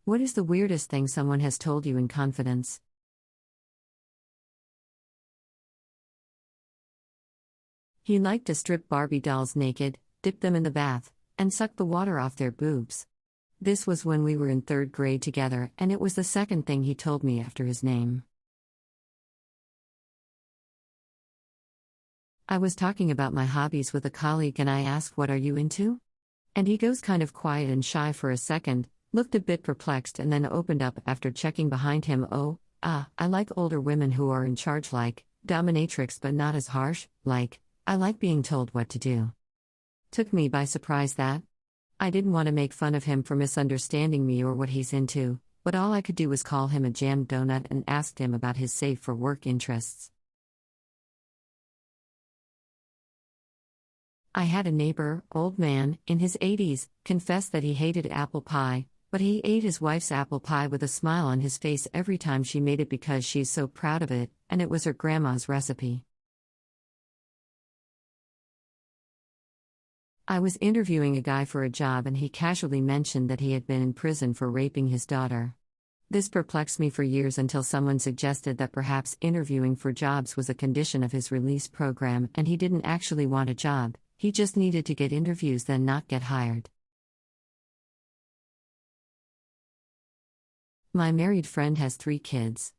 What is the weirdest thing someone has told you in confidence? He liked to strip Barbie dolls naked, dip them in the bath, and suck the water off their boobs. This was when we were in third grade together, and it was the second thing he told me after his name. I was talking about my hobbies with a colleague and I asked, "What are you into?" And he goes kind of quiet and shy for a second, looked a bit perplexed, and then opened up after checking behind him. I like older women who are in charge, like dominatrix, but not as harsh, like, I like being told what to do. Took me by surprise that. I didn't want to make fun of him for misunderstanding me or what he's into, but all I could do was call him a jammed donut and asked him about his safe for work interests. I had a neighbor, old man, in his 80s, confess that he hated apple pie, but he ate his wife's apple pie with a smile on his face every time she made it because she's so proud of it, and it was her grandma's recipe. I was interviewing a guy for a job and he casually mentioned that he had been in prison for raping his daughter. This perplexed me for years until someone suggested that perhaps interviewing for jobs was a condition of his release program and he didn't actually want a job, he just needed to get interviews then not get hired. My married friend has 3 kids.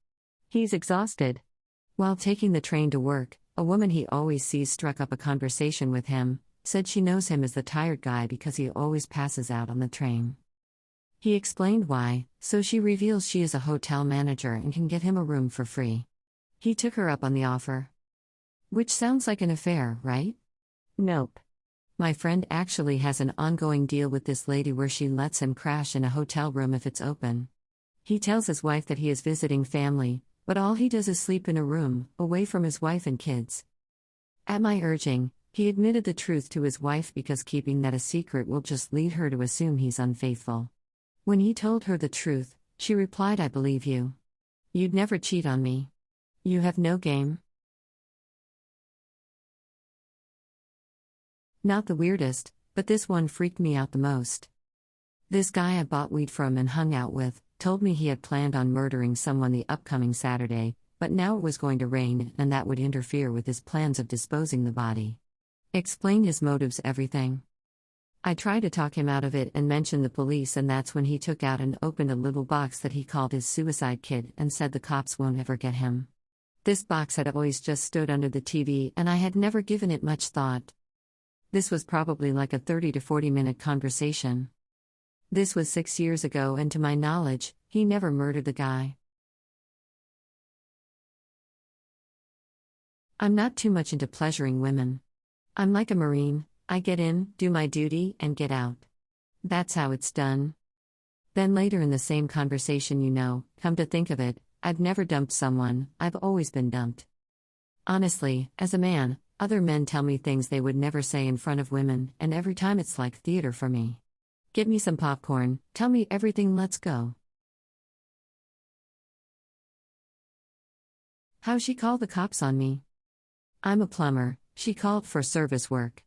He's exhausted. While taking the train to work, a woman he always sees struck up a conversation with him, said she knows him as the tired guy because he always passes out on the train. He explained why, so she reveals she is a hotel manager and can get him a room for free. He took her up on the offer. Which sounds like an affair, right? Nope. My friend actually has an ongoing deal with this lady where she lets him crash in a hotel room if it's open. He tells his wife that he is visiting family, but all he does is sleep in a room, away from his wife and kids. At my urging, he admitted the truth to his wife because keeping that a secret will just lead her to assume he's unfaithful. When he told her the truth, she replied, "I believe you. You'd never cheat on me. You have no game." Not the weirdest, but this one freaked me out the most. This guy I bought weed from and hung out with told me he had planned on murdering someone the upcoming Saturday, but now it was going to rain and that would interfere with his plans of disposing the body. Explained his motives, everything. I tried to talk him out of it and mentioned the police, and that's when he took out and opened a little box that he called his suicide kit and said the cops won't ever get him. This box had always just stood under the TV and I had never given it much thought. This was probably like a 30 to 40-minute conversation. This was 6 years ago and to my knowledge, he never murdered the guy. I'm not too much into pleasuring women. I'm like a Marine, I get in, do my duty, and get out. That's how it's done. Then later in the same conversation, come to think of it, I've never dumped someone, I've always been dumped. Honestly, as a man, other men tell me things they would never say in front of women, and every time it's like theater for me. Get me some popcorn, tell me everything, let's go. How she called the cops on me. I'm a plumber, she called for service work.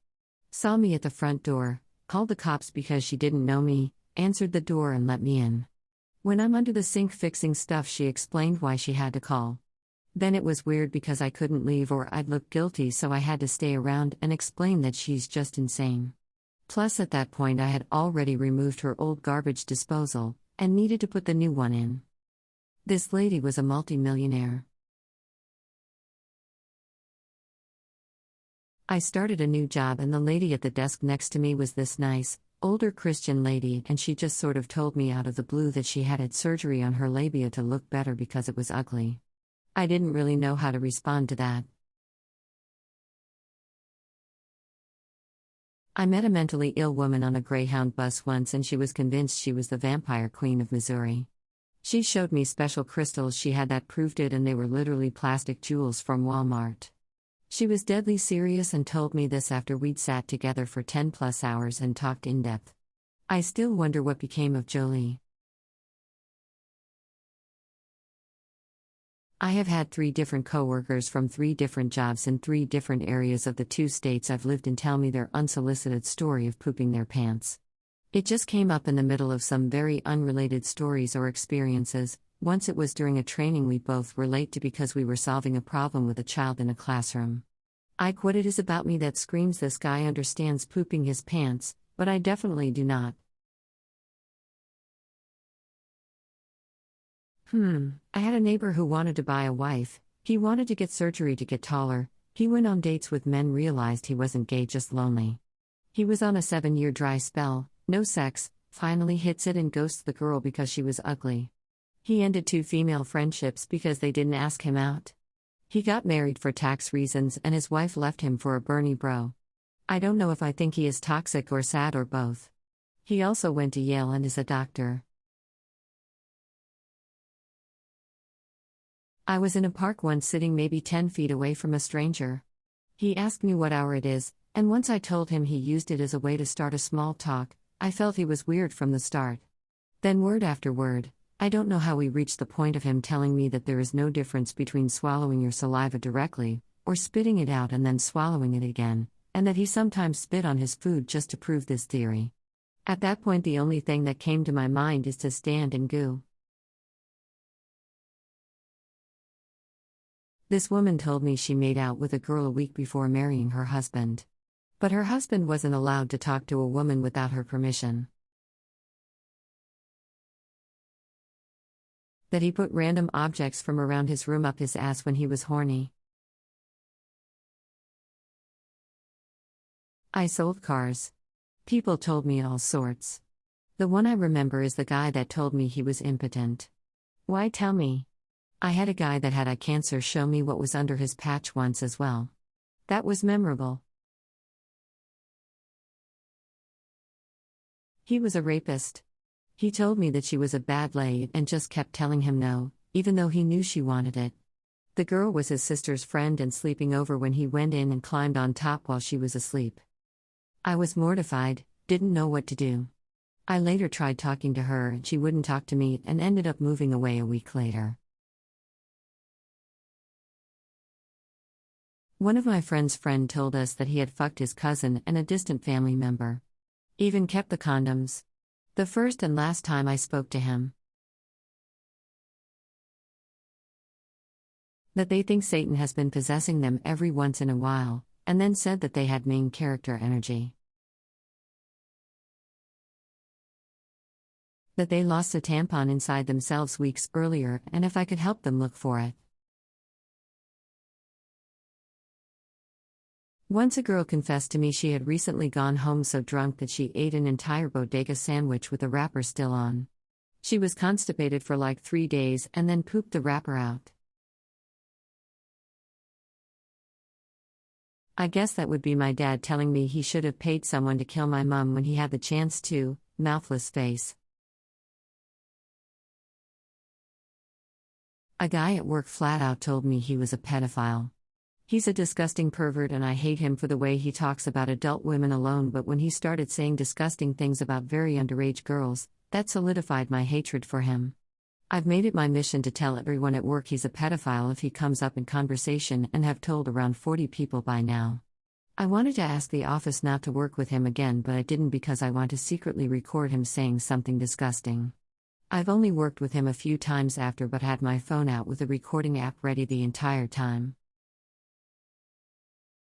Saw me at the front door, called the cops because she didn't know me, answered the door and let me in. When I'm under the sink fixing stuff, she explained why she had to call. Then it was weird because I couldn't leave or I'd look guilty, so I had to stay around and explain that she's just insane. Plus at that point I had already removed her old garbage disposal, and needed to put the new one in. This lady was a multi-millionaire. I started a new job and the lady at the desk next to me was this nice, older Christian lady, and she just sort of told me out of the blue that she had surgery on her labia to look better because it was ugly. I didn't really know how to respond to that. I met a mentally ill woman on a Greyhound bus once and she was convinced she was the vampire queen of Missouri. She showed me special crystals she had that proved it, and they were literally plastic jewels from Walmart. She was deadly serious and told me this after we'd sat together for 10+ hours and talked in depth. I still wonder what became of Jolie. I have had 3 different coworkers from 3 different jobs in 3 different areas of the 2 states I've lived in tell me their unsolicited story of pooping their pants. It just came up in the middle of some very unrelated stories or experiences. Once it was during a training we both were late to because we were solving a problem with a child in a classroom. I quote, "It is about me that screams this guy understands pooping his pants, but I definitely do not." I had a neighbor who wanted to buy a wife. He wanted to get surgery to get taller. He went on dates with men, realized he wasn't gay, just lonely. He was on a 7-year dry spell, no sex, finally hits it and ghosts the girl because she was ugly. He ended 2 female friendships because they didn't ask him out. He got married for tax reasons and his wife left him for a Bernie bro. I don't know if I think he is toxic or sad or both. He also went to Yale and is a doctor. I was in a park once sitting maybe 10 feet away from a stranger. He asked me what hour it is, and once I told him, he used it as a way to start a small talk. I felt he was weird from the start. Then word after word, I don't know how we reached the point of him telling me that there is no difference between swallowing your saliva directly, or spitting it out and then swallowing it again, and that he sometimes spit on his food just to prove this theory. At that point the only thing that came to my mind is to stand and goo. This woman told me she made out with a girl a week before marrying her husband. But her husband wasn't allowed to talk to a woman without her permission. That he put random objects from around his room up his ass when he was horny. I sold cars. People told me all sorts. The one I remember is the guy that told me he was impotent. Why tell me? I had a guy that had eye cancer show me what was under his patch once as well. That was memorable. He was a rapist. He told me that she was a bad lay and just kept telling him no, even though he knew she wanted it. The girl was his sister's friend and sleeping over when he went in and climbed on top while she was asleep. I was mortified, didn't know what to do. I later tried talking to her and she wouldn't talk to me and ended up moving away a week later. One of my friend's friend told us that he had fucked his cousin and a distant family member. Even kept the condoms. The first and last time I spoke to him. That they think Satan has been possessing them every once in a while, and then said that they had main character energy. That they lost a tampon inside themselves weeks earlier and if I could help them look for it. Once a girl confessed to me she had recently gone home so drunk that she ate an entire bodega sandwich with the wrapper still on. She was constipated for like 3 days and then pooped the wrapper out. I guess that would be my dad telling me he should have paid someone to kill my mom when he had the chance to, mouthless face. A guy at work flat out told me he was a pedophile. He's a disgusting pervert and I hate him for the way he talks about adult women alone, but when he started saying disgusting things about very underage girls, that solidified my hatred for him. I've made it my mission to tell everyone at work he's a pedophile if he comes up in conversation and have told around 40 people by now. I wanted to ask the office not to work with him again, but I didn't because I want to secretly record him saying something disgusting. I've only worked with him a few times after but had my phone out with the recording app ready the entire time.